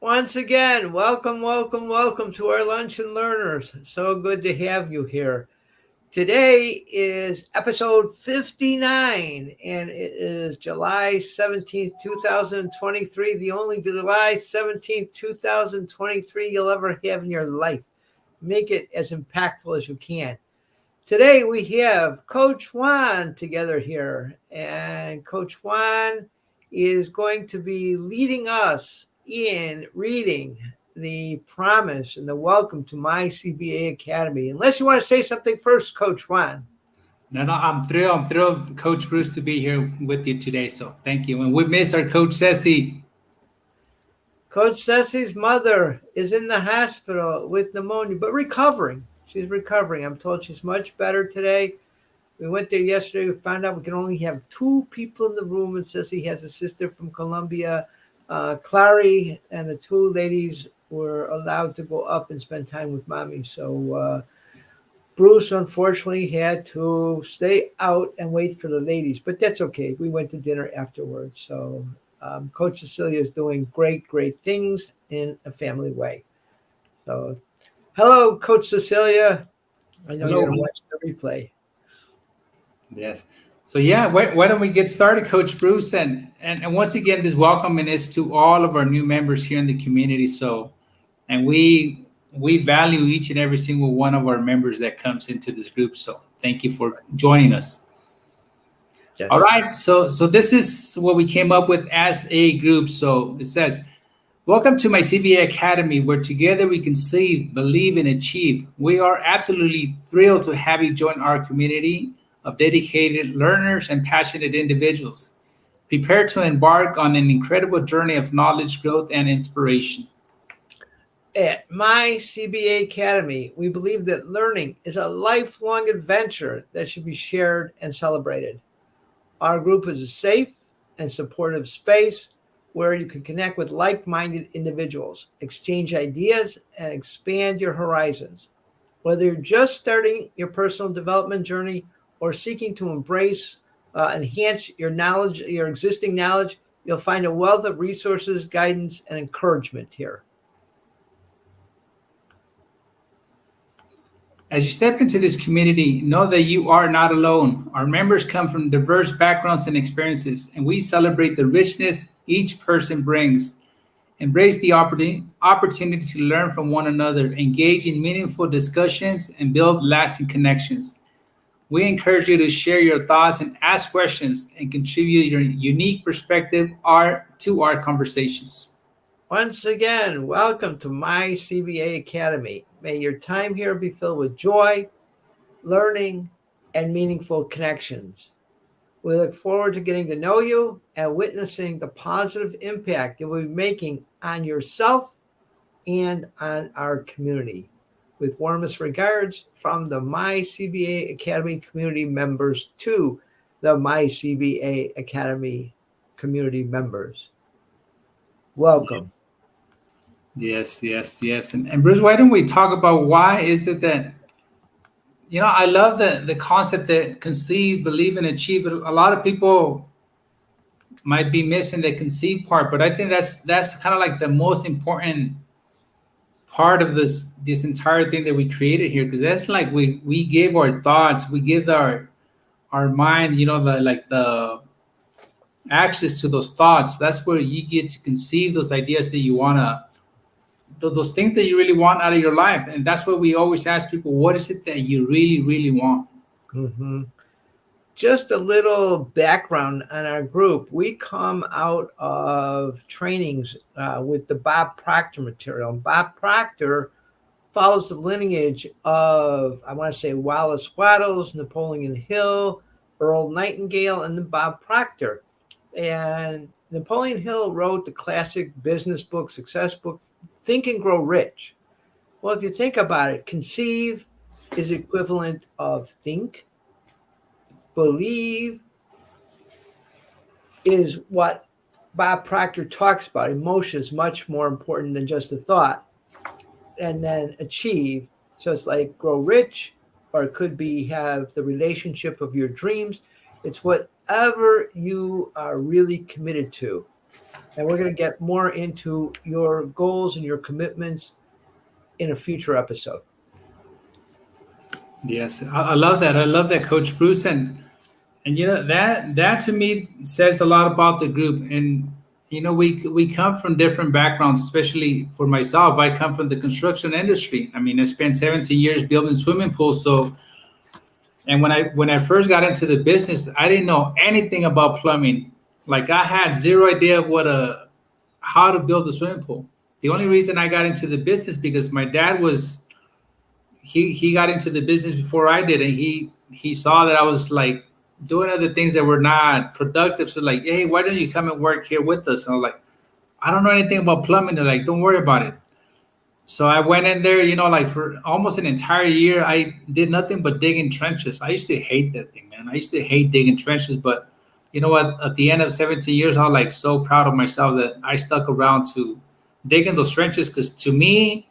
Once again, welcome to our Lunch and Learners. So good to have you here. Today is episode 59, and it is July 17th, 2023, the only July 17th, 2023 you'll ever have in your life. Make it as impactful as you can. Today we have Coach Juan together here, and Coach Juan is going to be leading us in reading the promise and the welcome to My CBA Academy. Unless you want to say something first, Coach Juan. No, I'm thrilled. I'm thrilled, Coach Bruce, to be here with you today. So thank you. And we miss our Coach Ceci. Coach Ceci's mother is in the hospital with pneumonia, but recovering. She's recovering. I'm told she's much better today. We went there yesterday. We found out we can only have two people in the room. And Ceci has a sister from Colombia, Clary, and the two ladies were allowed to go up and spend time with mommy. So Bruce unfortunately had to stay out and wait for the ladies, but that's okay. We went to dinner afterwards. So Coach Cecilia is doing great things in a family way. So hello, Coach Cecilia. I know you're Hello. going to watch the replay. Yes. So yeah, why don't we get started, Coach Bruce? And once again, this welcoming is to all of our new members here in the community. So, and we value each and every single one of our members that comes into this group. So thank you for joining us. Yes. All right. So this is what we came up with as a group. So it says, welcome to my CBA Academy, where together we conceive, believe, and achieve. We are absolutely thrilled to have you join our community of dedicated learners and passionate individuals. Prepare to embark on an incredible journey of knowledge, growth, and inspiration. At My CBA Academy, we believe that learning is a lifelong adventure that should be shared and celebrated. Our group is a safe and supportive space where you can connect with like minded individuals, exchange ideas, and expand your horizons. Whether you're just starting your personal development journey or seeking to enhance your knowledge, your existing knowledge, you'll find a wealth of resources, guidance, and encouragement here. As you step into this community, know that you are not alone. Our members come from diverse backgrounds and experiences, and we celebrate the richness each person brings. Embrace the opportunity to learn from one another, engage in meaningful discussions, and build lasting connections. We encourage you to share your thoughts and ask questions and contribute your unique perspective to our conversations. Once again, welcome to My CBA Academy. May your time here be filled with joy, learning, and meaningful connections. We look forward to getting to know you and witnessing the positive impact you will be making on yourself and on our community. With warmest regards from the My CBA Academy community members to the My CBA Academy community members. Welcome. Yes. And Bruce, why don't we talk about why is it that, I love the concept that conceive, believe, and achieve. But a lot of people might be missing the conceive part, but I think that's kind of like the most important part of this entire thing that we created here, because that's like we give our thoughts, we give our mind, the access to those thoughts. That's where you get to conceive those ideas that you wanna, those things that you really want out of your life. And that's what we always ask people: what is it that you really want? Mm-hmm. Just a little background on our group. We come out of trainings with the Bob Proctor material. Bob Proctor follows the lineage of, I want to say, Wallace Wattles, Napoleon Hill, Earl Nightingale, and then Bob Proctor. And Napoleon Hill wrote the classic business book, success book, Think and Grow Rich. Well, if you think about it, conceive is equivalent of think. Believe is what Bob Proctor talks about. Emotion is much more important than just a thought. And then achieve. So it's like grow rich, or it could be have the relationship of your dreams. It's whatever you are really committed to. And we're going to get more into your goals and your commitments in a future episode. Yes, I love that. I love that, Coach Bruce, and that to me says a lot about the group. And we come from different backgrounds. Especially for myself, I come from the construction industry. I mean, I spent 17 years building swimming pools. So, and when I first got into the business, I didn't know anything about plumbing. Like I had zero idea of how to build a swimming pool. The only reason I got into the business because my dad was he got into the business before I did, and he saw that I was like doing other things that were not productive. So like, hey, why don't you come and work here with us? And I was like, I don't know anything about plumbing. They're like, don't worry about it. So I went in there, like for almost an entire year, I did nothing but digging trenches. I used to hate that thing, man. I used to hate digging trenches, but you know what? At the end of 17 years, I was like so proud of myself that I stuck around to digging those trenches because to me,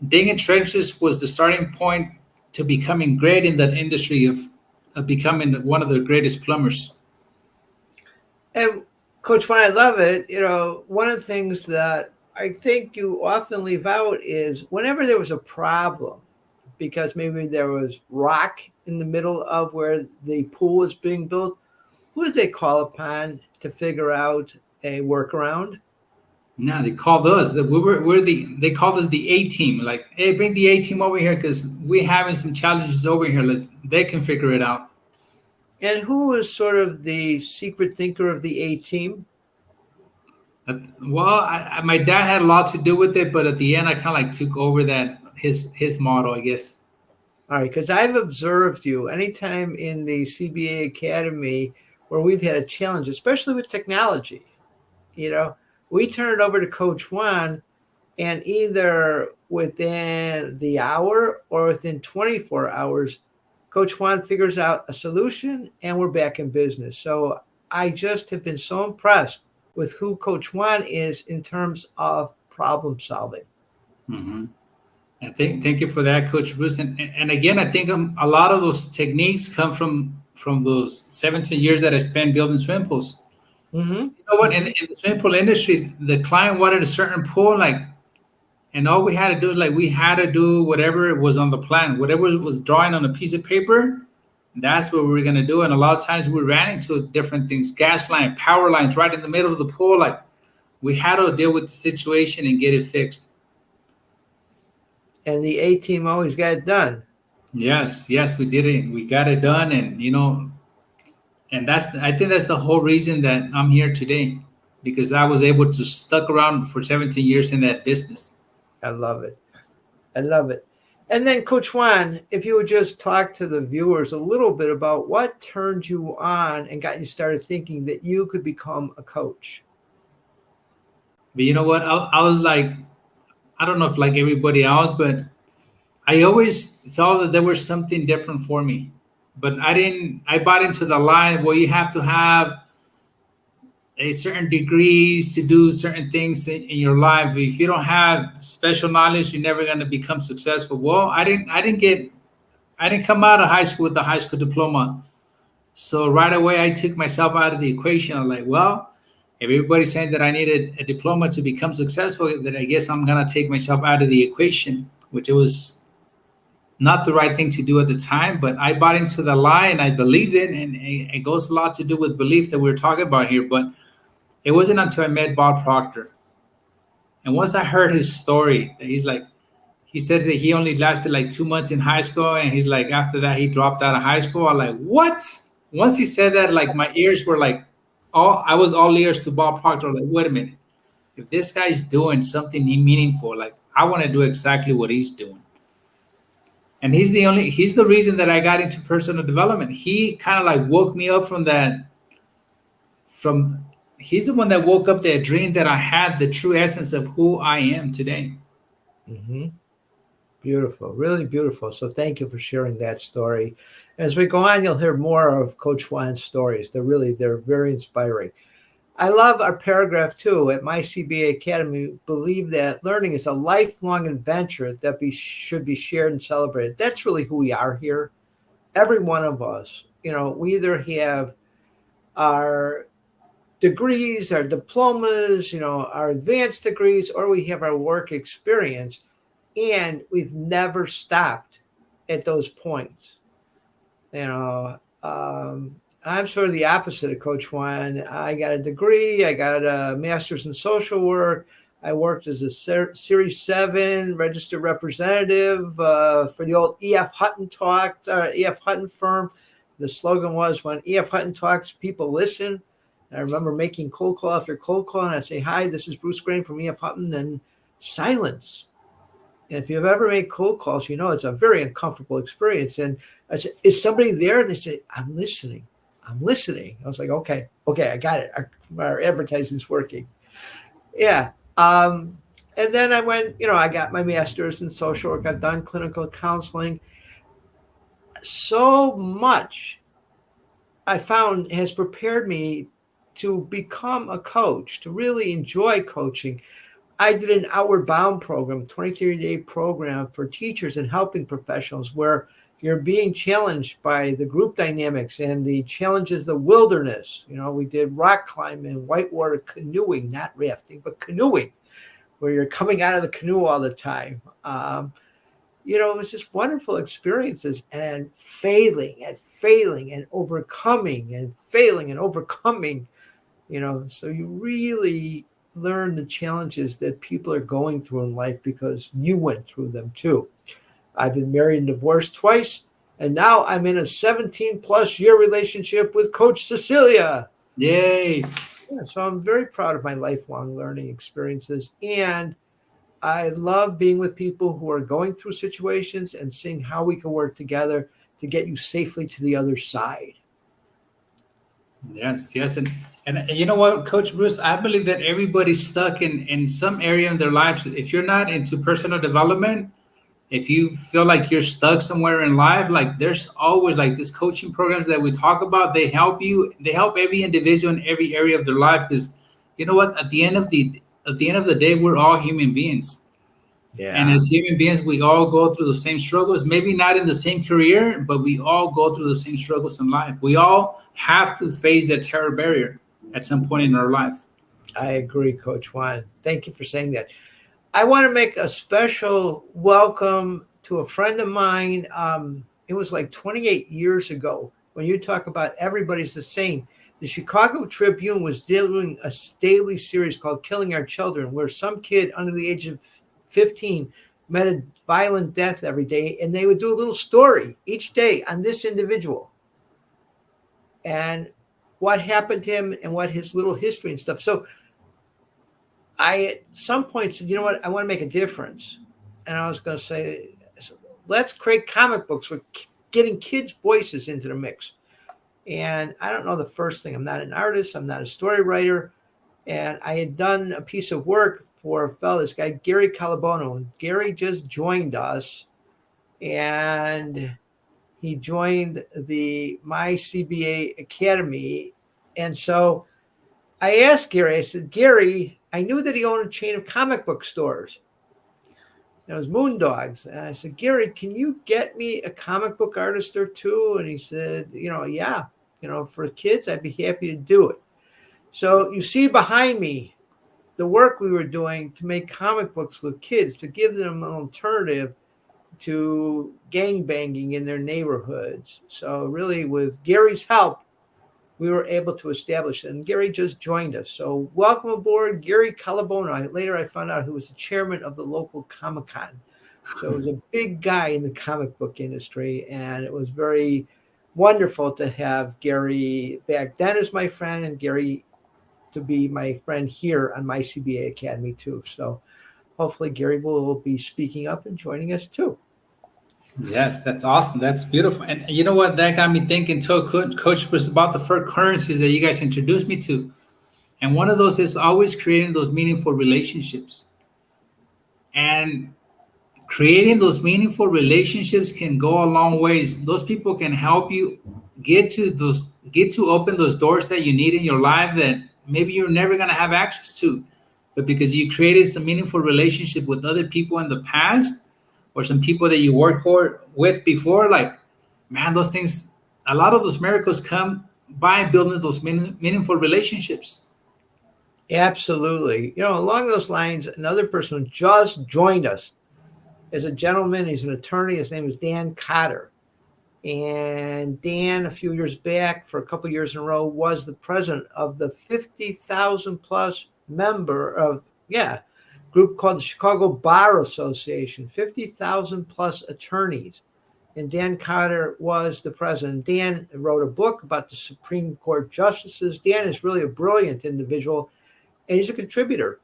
digging trenches was the starting point to becoming great in that industry of becoming one of the greatest plumbers. And Coach Juan, I love it. One of the things that I think you often leave out is whenever there was a problem, because maybe there was rock in the middle of where the pool was being built, who did they call upon to figure out a workaround? No, they called us. They called us the A team. Like, hey, bring the A team over here because we're having some challenges over here. They can figure it out. And who was sort of the secret thinker of the A team? Well, my dad had a lot to do with it, but at the end, I kind of like took over that his model, I guess. All right, because I've observed you anytime in the CBA Academy where we've had a challenge, especially with technology. We turn it over to Coach Juan, and either within the hour or within 24 hours, Coach Juan figures out a solution and we're back in business. So I just have been so impressed with who Coach Juan is in terms of problem solving. Mm-hmm. And thank you for that, Coach Bruce. And again, I think a lot of those techniques come from those 17 years that I spent building swimming pools. Mm-hmm. You know what? In the swimming pool industry, the client wanted a certain pool, like, and all we had to do is like we had to do whatever was on the plan, whatever was drawing on a piece of paper. That's what we were gonna do. And a lot of times we ran into different things, gas line, power lines, right in the middle of the pool. Like we had to deal with the situation and get it fixed. And the A team always got it done. Yes, we did it. We got it done, and and I think that's the whole reason that I'm here today, because I was able to stuck around for 17 years in that business. I love it. I love it. And then, Coach Juan, if you would just talk to the viewers a little bit about what turned you on and got you started thinking that you could become a coach. But you know what? I was like, I don't know if like everybody else, but I always thought that there was something different for me. But I didn't, I bought into the line, well, you have to have a certain degrees to do certain things in your life. If you don't have special knowledge, you're never going to become successful. Well, I didn't come out of high school with the high school diploma. So right away, I took myself out of the equation. I'm like, well, if everybody's saying that I needed a diploma to become successful, then I guess I'm gonna take myself out of the equation, which it was not the right thing to do at the time. But I bought into the lie and I believed it, and it goes a lot to do with belief that we're talking about here. But it wasn't until I met Bob Proctor, and once I heard his story, that he says that he only lasted like 2 months in high school, and he's like after that he dropped out of high school. I'm like, what? Once he said that, like my ears were like, I was all ears to Bob Proctor. Like, wait a minute, if this guy's doing something meaningful, like I want to do exactly what he's doing. And he's the reason that I got into personal development. He kind of like woke me up from that. From He's the one that woke up that dream that I had, the true essence of who I am today. Mm-hmm. Beautiful, really beautiful. So thank you for sharing that story. As we go on, you'll hear more of Coach Juan's stories. They're very inspiring. I love our paragraph too. At My CBA Academy, we believe that learning is a lifelong adventure that should be shared and celebrated. That's really who we are here. Every one of us, we either have our degrees, our diplomas, our advanced degrees, or we have our work experience, and we've never stopped at those points. You know, I'm sort of the opposite of Coach Juan. I got a degree, I got a master's in social work. I worked as a Series 7 registered representative for the old E.F. Hutton E.F. Hutton firm. The slogan was, when E.F. Hutton talks, people listen. And I remember making cold call after cold call, and I say, "Hi, this is Bruce Green from E.F. Hutton," and silence. And if you've ever made cold calls, it's a very uncomfortable experience. And I said, "Is somebody there?" And they said, "I'm listening. I'm listening." I was like, okay, I got it. Our advertising's working. Yeah. And then I went, I got my master's in social work. I've done clinical counseling. So much I found has prepared me to become a coach, to really enjoy coaching. I did an Outward Bound program, 23-day program for teachers and helping professionals, where you're being challenged by the group dynamics and the challenges of the wilderness. We did rock climbing, whitewater canoeing, not rafting, but canoeing, where you're coming out of the canoe all the time. It was just wonderful experiences, and failing and overcoming and failing and overcoming, so you really learn the challenges that people are going through in life because you went through them too. I've been married and divorced twice, and now I'm in a 17+ year relationship with Coach Cecilia. Yay. Yeah, so I'm very proud of my lifelong learning experiences, and I love being with people who are going through situations and seeing how we can work together to get you safely to the other side. Yes. And you know what, Coach Bruce, I believe that everybody's stuck in some area in their lives. If you're not into personal development, if you feel like you're stuck somewhere in life, like there's always like these coaching programs that we talk about. They help every individual in every area of their life, because you know what, at the end of the day, we're all human beings. Yeah. And as human beings, we all go through the same struggles, maybe not in the same career, but we all go through the same struggles in life. We all have to face that terror barrier at some point in our life. I agree, Coach Juan. Thank you for saying that. I want to make a special welcome to a friend of mine. It was like 28 years ago. When you talk about everybody's the same, the Chicago Tribune was doing a daily series called Killing Our Children, where some kid under the age of 15 met a violent death every day, and they would do a little story each day on this individual and what happened to him and what his little history and stuff. So I at some point said, you know what, I want to make a difference. And I was going to say, let's create comic books with getting kids' voices into the mix. And I don't know the first thing. I'm not an artist. I'm not a story writer. And I had done a piece of work for a fellow, this guy, Gary Calabono. Gary just joined us, and he joined the MY CBA Academy. And so I asked Gary, I said, Gary, I knew that he owned a chain of comic book stores. It was Moondogs. And I said, Gary, can you get me a comic book artist or two? And he said, yeah, for kids, I'd be happy to do it. So you see behind me the work we were doing to make comic books with kids, to give them an alternative to gang banging in their neighborhoods. So really, with Gary's help, we were able to establish it. And Gary just joined us. So welcome aboard, Gary Calabono. Later, I found out he was the chairman of the local Comic-Con. So he was a big guy in the comic book industry. And it was very wonderful to have Gary back then as my friend, and Gary to be my friend here on MY CBA Academy too. So hopefully Gary will be speaking up and joining us too. Yes, that's awesome. That's beautiful. And you know what? That got me thinking too, Coach, was about the four currencies that you guys introduced me to. And one of those is always creating those meaningful relationships. And creating those meaningful relationships can go a long ways. Those people can help you get to open those doors that you need in your life that maybe you're never going to have access to. But because you created some meaningful relationship with other people in the past, or some people that you worked with before, like, man, those things, a lot of those miracles come by building those meaningful relationships. Absolutely. Along those lines, another person who just joined us is a gentleman. He's an attorney. His name is Dan Cotter. And Dan, a few years back, for a couple of years in a row, was the president of the 50,000 plus member of, group called the Chicago Bar Association, 50,000 plus attorneys. And Dan Cotter was the president. Dan wrote a book about the Supreme Court justices. Dan is really a brilliant individual, and he's a contributor,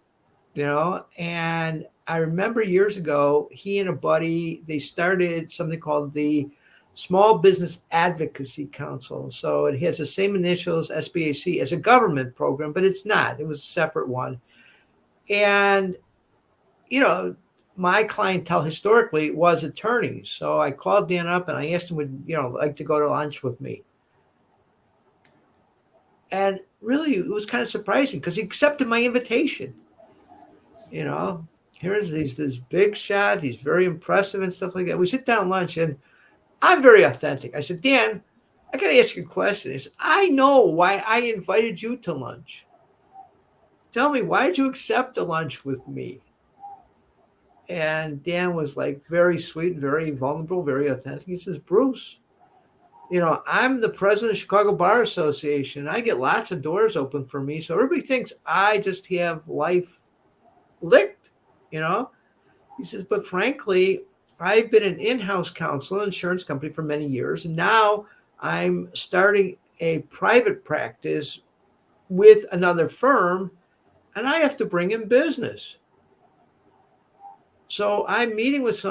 And I remember years ago, he and a buddy, they started something called the Small Business Advocacy Council. So it has the same initials, SBAC, as a government program, but it's not. It was a separate one. And, my clientele historically was attorneys. So I called Dan up and I asked him, would, like to go to lunch with me. And really, it was kind of surprising because he accepted my invitation. Here's this big shot. He's very impressive and stuff like that. We sit down lunch and I'm very authentic. I said, Dan, I got to ask you a question. He said, I know why I invited you to lunch. Tell me, why did you accept a lunch with me? And Dan was like very sweet, very vulnerable, very authentic. He says, Bruce, I'm the president of Chicago Bar Association. I get lots of doors open for me. So everybody thinks I just have life licked, He says, but frankly, I've been an in-house counsel in an insurance company for many years. And now I'm starting a private practice with another firm, and I have to bring in business. So I'm meeting with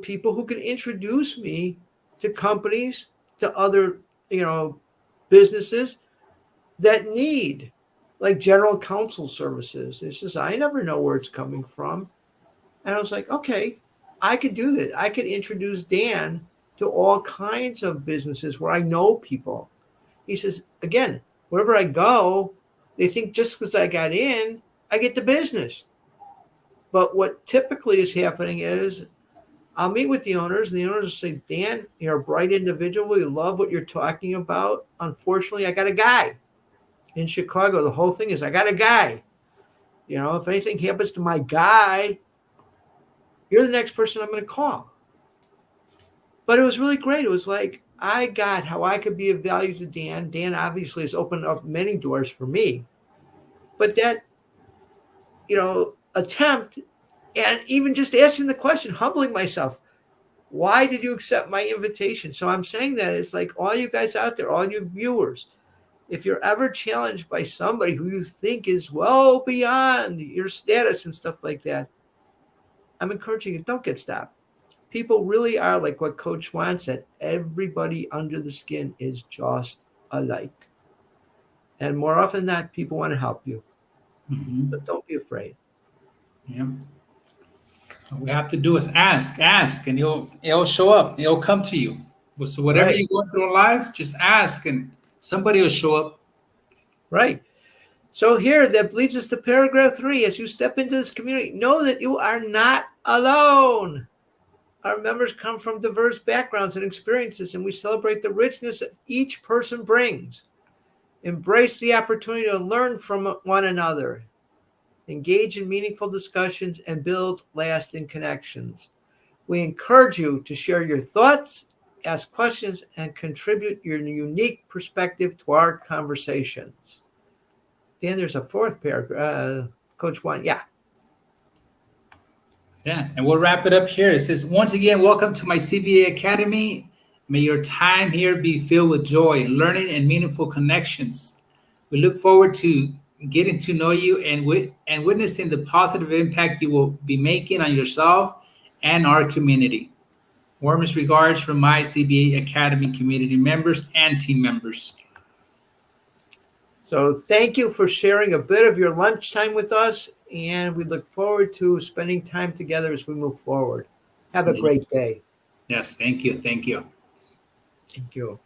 people who can introduce me to companies, to other, businesses that need like general counsel services. He says, I never know where it's coming from. And I was like, okay, I could do that. I could introduce Dan to all kinds of businesses where I know people. He says, again, wherever I go, they think just because I got in, I get the business. But what typically is happening is I'll meet with the owners, and the owners will say, Dan, you're a bright individual. We love what you're talking about. Unfortunately, I got a guy in Chicago. The whole thing is I got a guy. If anything happens to my guy, you're the next person I'm going to call. But it was really great. It was like I got how I could be of value to Dan. Dan obviously has opened up many doors for me. But that, attempt, and even just asking the question, humbling myself, why did you accept my invitation? So I'm saying that it's like all you guys out there, all you viewers, if you're ever challenged by somebody who you think is well beyond your status and stuff like that, I'm encouraging you, don't get stopped. People really are like what Coach Swan said. Everybody under the skin is just alike. And more often than not, people want to help you. Mm-hmm. But don't be afraid. Yeah. What we have to do is ask, and he'll show up. He'll come to you. So whatever Right. you go through in life, just ask, and somebody will show up. Right. So here, that leads us to paragraph 3. As you step into this community, know that you are not alone. Our members come from diverse backgrounds and experiences, and we celebrate the richness that each person brings. Embrace the opportunity to learn from one another. Engage in meaningful discussions and build lasting connections. We encourage you to share your thoughts, ask questions, and contribute your unique perspective to our conversations. Then there's a 4th paragraph, Coach Juan. Yeah. Yeah, and we'll wrap it up here. It says, once again, welcome to my CBA Academy. May your time here be filled with joy, learning, and meaningful connections. We look forward to getting to know you and witnessing the positive impact you will be making on yourself and our community. Warmest regards from my CBA Academy community members and team members. So thank you for sharing a bit of your lunchtime with us, and we look forward to spending time together as we move forward. Have a great day. Yes, thank you. Thank you. Thank you.